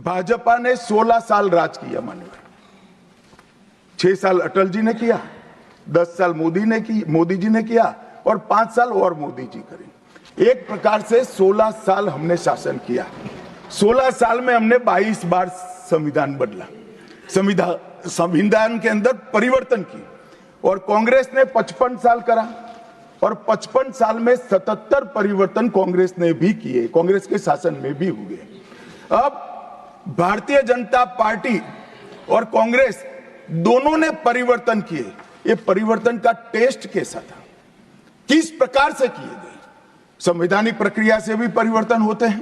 भाजपा ने 16 साल राज किया मान्यवर। 6 साल अटल जी ने किया, 10 साल मोदी जी ने किया और 5 साल और मोदी जी करें। एक प्रकार से 16 साल हमने शासन किया। 16 साल में हमने 22 बार संविधान बदला, संविधान के अंदर परिवर्तन की। और कांग्रेस ने 55 साल करा और 55 साल में 77 परिवर्तन कांग्रेस ने भी किए, कांग्रेस के शासन में भी हुए। अब भारतीय जनता पार्टी और कांग्रेस दोनों ने परिवर्तन किए। ये परिवर्तन का टेस्ट कैसा था, किस प्रकार से किए गए? संवैधानिक प्रक्रिया से भी परिवर्तन होते हैं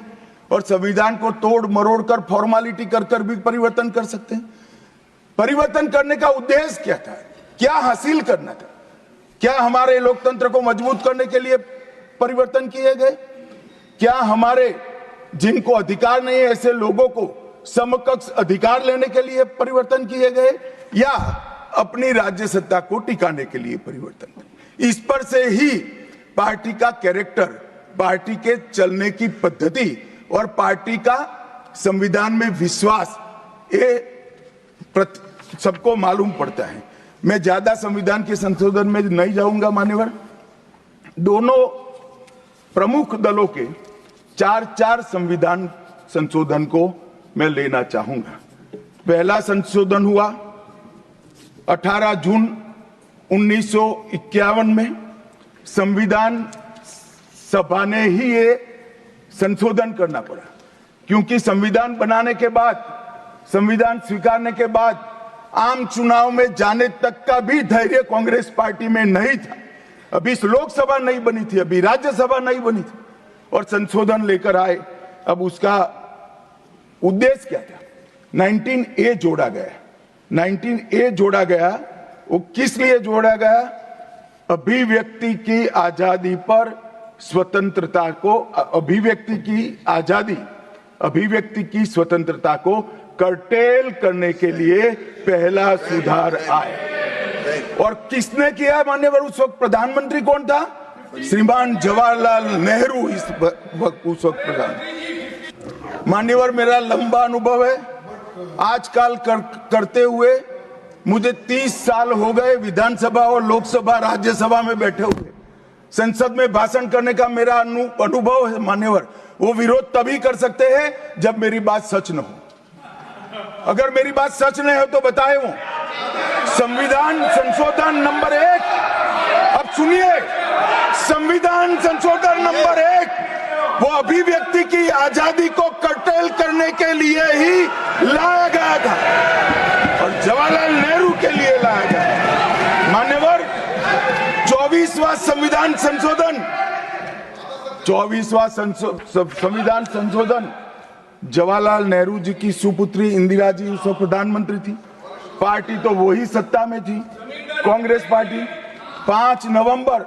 और संविधान को तोड़ मरोड़ कर फॉर्मेलिटी कर भी परिवर्तन कर सकते हैं। परिवर्तन करने का उद्देश्य क्या था, क्या हासिल करना था? क्या हमारे लोकतंत्र को मजबूत करने के लिए परिवर्तन किए गए? क्या हमारे जिनको अधिकार नहीं है ऐसे लोगों को समकक्ष अधिकार लेने के लिए परिवर्तन किए गए, या अपनी राज्य सत्ता को टिकाने के लिए परिवर्तन? इस पर से ही पार्टी का कैरेक्टर, पार्टी के चलने की पद्धति और पार्टी का संविधान में विश्वास, ये सबको मालूम पड़ता है। मैं ज्यादा संविधान के संशोधन में नहीं जाऊंगा मान्यवर। दोनों प्रमुख दलों के 4 संविधान संशोधन को मैं लेना चाहूंगा। पहला संशोधन हुआ 18 जून 1951 में। संविधान सभा ने ही ये संशोधन करना पड़ा, क्योंकि संविधान बनाने के बाद, संविधान स्वीकारने के बाद आम चुनाव में जाने तक का भी धैर्य कांग्रेस पार्टी में नहीं था। अभी लोकसभा नहीं बनी थी, अभी राज्यसभा नहीं बनी थी और संशोधन लेकर आए। अब उसका उद्देश्य क्या था? 19A जोड़ा गया। 19A जोड़ा गया, वो किस लिए जोड़ा गया? अभिव्यक्ति की आजादी पर स्वतंत्रता को, अभिव्यक्ति की आजादी, अभिव्यक्ति की स्वतंत्रता को कर्टेल करने के लिए पहला सुधार आया। और किसने किया मान्यवर? उस वक्त प्रधानमंत्री कौन था? श्रीमान जवाहरलाल नेहरू उस वक्त प्रधान। मान्यवर, मेरा लंबा अनुभव है आजकल करते हुए। मुझे 30 साल हो गए विधानसभा और लोकसभा राज्यसभा में बैठे हुए। संसद में भाषण करने का मेरा अनुभव है मान्यवर। वो विरोध तभी कर सकते हैं जब मेरी बात सच न हो। अगर मेरी बात सच नहीं हो तो बताए वो। संविधान संशोधन नंबर 1, अब सुनिए, संविधान संशोधन नंबर 1 वो अभिव्यक्ति की आजादी को कर्टेल करने के लिए ही लाया गया था और जवाहरलाल नेहरू के लिए लाया गया। मान्यवर, 24वां संविधान संशोधन, 24वां संविधान संशोधन जवाहरलाल नेहरू जी की सुपुत्री इंदिरा जी उस वक्त प्रधानमंत्री थी। पार्टी तो वही सत्ता में थी, कांग्रेस पार्टी। 5 नवंबर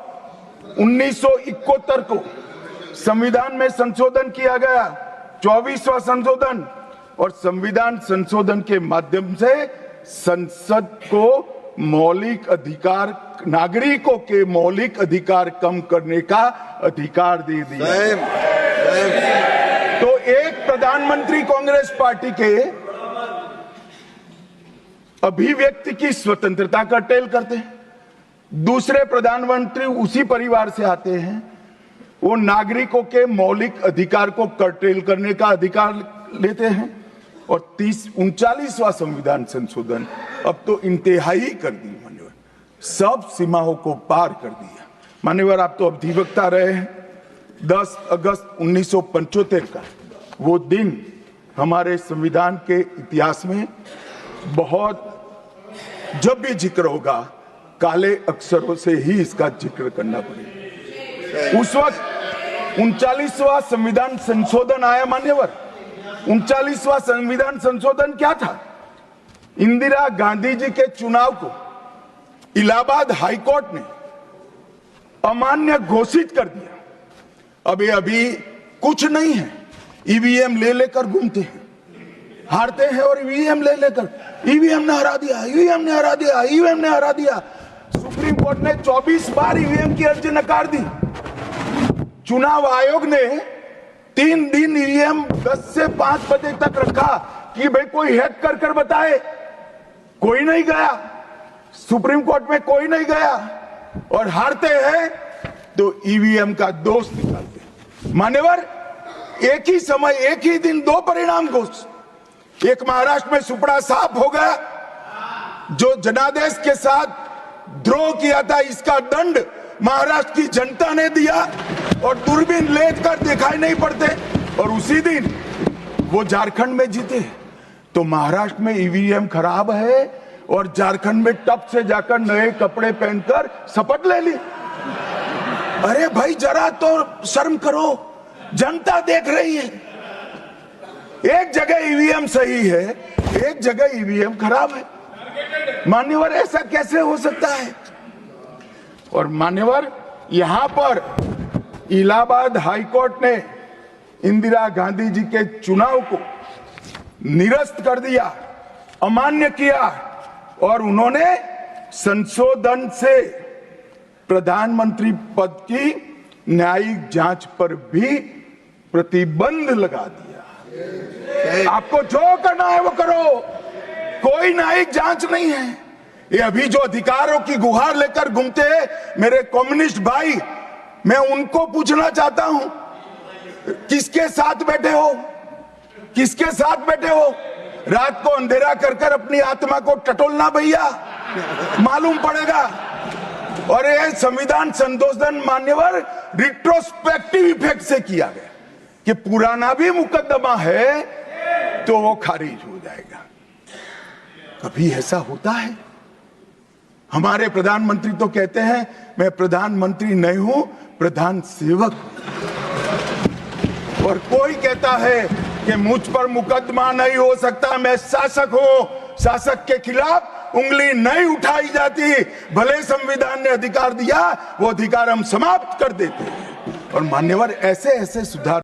1971 को संविधान में संशोधन किया गया, 24वां संशोधन। और संविधान संशोधन के माध्यम से संसद को मौलिक अधिकार, नागरिकों के मौलिक अधिकार कम करने का अधिकार दे दिया। तो एक प्रधानमंत्री कांग्रेस पार्टी के अभिव्यक्ति की स्वतंत्रता कर्टेल करते हैं, दूसरे प्रधानमंत्री उसी परिवार से आते हैं, वो नागरिकों के मौलिक अधिकार को कर्टेल करने का अधिकार लेते हैं। और 39वां संविधान संशोधन अब तो इंतहाई कर दी मान्यवर, सब सीमाओं को पार कर दिया। मान्यवर, आप तो अधिवक्ता रहे हैं। 10 अगस्त 1975 का वो दिन हमारे संविधान के इतिहास में बहुत, जब भी जिक्र होगा काले अक्षरों से ही इसका जिक्र करना पड़ेगा। उस वक्त 39वां संविधान संशोधन आया मान्यवर। 39वां संविधान संशोधन क्या था? इंदिरा गांधी जी के चुनाव को इलाहाबाद हाईकोर्ट ने अमान्य घोषित कर दिया। अब ये अभी कुछ नहीं है, ईवीएम ले लेकर घूमते हैं, हारते हैं और ईवीएम ले लेकर, ईवीएम ने हरा दिया, ईवीएम ने हरा दिया, ईवीएम ने हरा दिया। सुप्रीम कोर्ट ने 24 बार ईवीएम की अर्जी नकार दी। चुनाव आयोग ने 3 दिन ईवीएम 10 से 5 बजे तक रखा कि भाई कोई हैक कर बताए, कोई नहीं गया, सुप्रीम कोर्ट में कोई नहीं गया, और हारते हैं तो ईवीएम का दोष निकालते। मान्यवर, एक ही समय, एक ही दिन 2 परिणाम घोषित। एक महाराष्ट्र में सुपड़ा साफ हो गया, जो जनादेश के साथ द्रोह किया था, इसका दंड महाराष्ट्र की जनता ने दिया, और दूरबीन लेकर दिखाई नहीं पड़ते, और उसी दिन वो झारखंड में जीते। तो महाराष्ट्र में ईवीएम खराब है और झारखंड में टप से जाकर नए कपड़े पहनकर शपथ ले ली। अरे भाई, जरा तो शर्म करो, जनता देख रही है। एक जगह ईवीएम सही है, एक जगह ईवीएम खराब है। मान्यवर, ऐसा कैसे हो सकता है? और मान्यवर, यहां पर इलाहाबाद हाईकोर्ट ने इंदिरा गांधी जी के चुनाव को निरस्त कर दिया, अमान्य किया, और उन्होंने संशोधन से प्रधानमंत्री पद की न्यायिक जांच पर भी प्रतिबंध लगा दिया। आपको जो करना है वो करो, कोई न्यायिक जांच नहीं है। ये अभी जो अधिकारों की गुहार लेकर घूमते हैं मेरे कम्युनिस्ट भाई, मैं उनको पूछना चाहता हूं, किसके साथ बैठे हो? किसके साथ बैठे हो? रात को अंधेरा कर अपनी आत्मा को टटोलना भैया, मालूम पड़ेगा। और ये संविधान संशोधन मान्यवर रिट्रोस्पेक्टिव इफेक्ट से किया गया कि पुराना भी मुकदमा है तो वो खारिज हो जाएगा। कभी ऐसा होता है? हमारे प्रधानमंत्री तो कहते हैं मैं प्रधानमंत्री नहीं हूं, प्रधान सेवक। और कोई कहता है कि मुझ पर मुकदमा नहीं हो सकता, मैं शासक हूं, शासक के खिलाफ उंगली नहीं उठाई जाती। भले संविधान ने अधिकार दिया, वो अधिकार हम समाप्त कर देते हैं। और मान्यवर, ऐसे ऐसे सुधार